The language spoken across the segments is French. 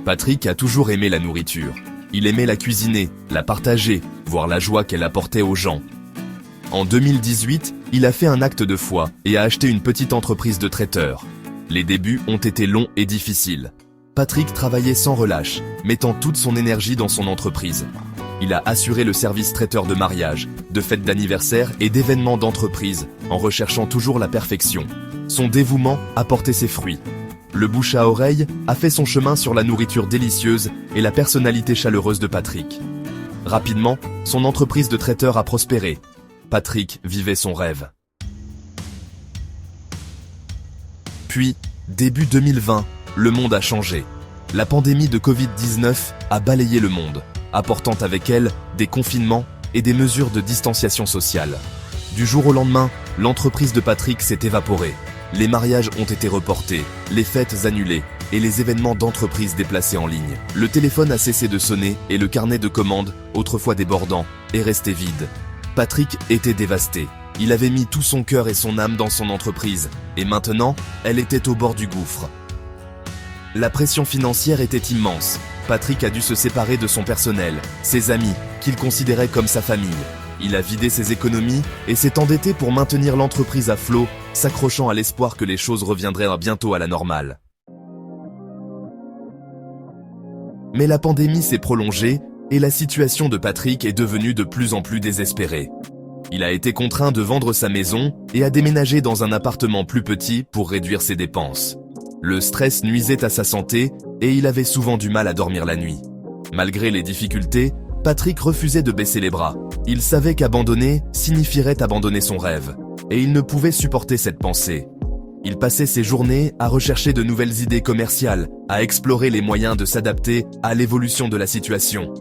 Patrick a toujours aimé la nourriture. Il aimait la cuisiner, la partager, voir la joie qu'elle apportait aux gens. En 2018, il a fait un acte de foi et a acheté une petite entreprise de traiteur. Les débuts ont été longs et difficiles. Patrick travaillait sans relâche, mettant toute son énergie dans son entreprise. Il a assuré le service traiteur de mariage, de fêtes d'anniversaire et d'événements d'entreprise, en recherchant toujours la perfection. Son dévouement a porté ses fruits. Le bouche à oreille a fait son chemin sur la nourriture délicieuse et la personnalité chaleureuse de Patrick. Rapidement, son entreprise de traiteur a prospéré. Patrick vivait son rêve. Puis, début 2020, le monde a changé. La pandémie de Covid-19 a balayé le monde, apportant avec elle des confinements et des mesures de distanciation sociale. Du jour au lendemain, l'entreprise de Patrick s'est évaporée. Les mariages ont été reportés, les fêtes annulées et les événements d'entreprise déplacés en ligne. Le téléphone a cessé de sonner et le carnet de commandes, autrefois débordant, est resté vide. Patrick était dévasté. Il avait mis tout son cœur et son âme dans son entreprise, et maintenant, elle était au bord du gouffre. La pression financière était immense. Patrick a dû se séparer de son personnel, ses amis, qu'il considérait comme sa famille. Il a vidé ses économies et s'est endetté pour maintenir l'entreprise à flot, s'accrochant à l'espoir que les choses reviendraient bientôt à la normale. Mais la pandémie s'est prolongée et la situation de Patrick est devenue de plus en plus désespérée. Il a été contraint de vendre sa maison et a déménagé dans un appartement plus petit pour réduire ses dépenses. Le stress nuisait à sa santé et il avait souvent du mal à dormir la nuit. Malgré les difficultés, Patrick refusait de baisser les bras. Il savait qu'abandonner signifierait abandonner son rêve, et il ne pouvait supporter cette pensée. Il passait ses journées à rechercher de nouvelles idées commerciales, à explorer les moyens de s'adapter à l'évolution de la situation.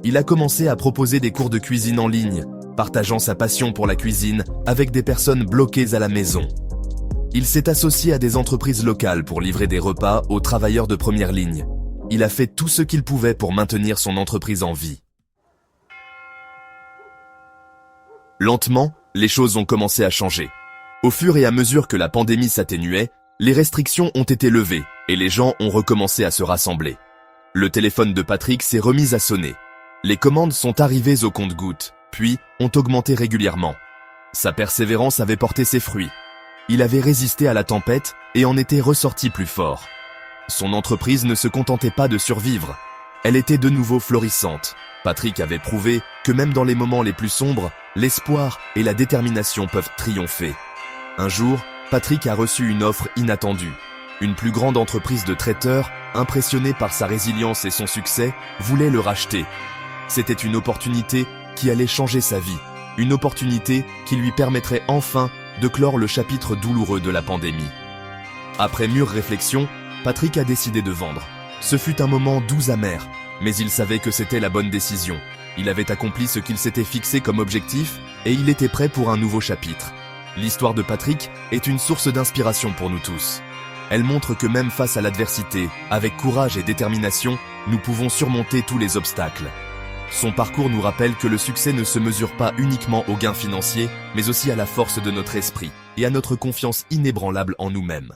Il a commencé à proposer des cours de cuisine en ligne, partageant sa passion pour la cuisine avec des personnes bloquées à la maison. Il s'est associé à des entreprises locales pour livrer des repas aux travailleurs de première ligne. Il a fait tout ce qu'il pouvait pour maintenir son entreprise en vie. Lentement, les choses ont commencé à changer. Au fur et à mesure que la pandémie s'atténuait, les restrictions ont été levées et les gens ont recommencé à se rassembler. Le téléphone de Patrick s'est remis à sonner. Les commandes sont arrivées au compte-gouttes, puis ont augmenté régulièrement. Sa persévérance avait porté ses fruits. Il avait résisté à la tempête et en était ressorti plus fort. Son entreprise ne se contentait pas de survivre. Elle était de nouveau florissante. Patrick avait prouvé que même dans les moments les plus sombres, l'espoir et la détermination peuvent triompher. Un jour, Patrick a reçu une offre inattendue. Une plus grande entreprise de traiteurs, impressionnée par sa résilience et son succès, voulait le racheter. C'était une opportunité qui allait changer sa vie. Une opportunité qui lui permettrait enfin de clore le chapitre douloureux de la pandémie. Après mûre réflexion, Patrick a décidé de vendre. Ce fut un moment doux amer, mais il savait que c'était la bonne décision. Il avait accompli ce qu'il s'était fixé comme objectif et il était prêt pour un nouveau chapitre. L'histoire de Patrick est une source d'inspiration pour nous tous. Elle montre que même face à l'adversité, avec courage et détermination, nous pouvons surmonter tous les obstacles. Son parcours nous rappelle que le succès ne se mesure pas uniquement aux gains financiers, mais aussi à la force de notre esprit et à notre confiance inébranlable en nous-mêmes.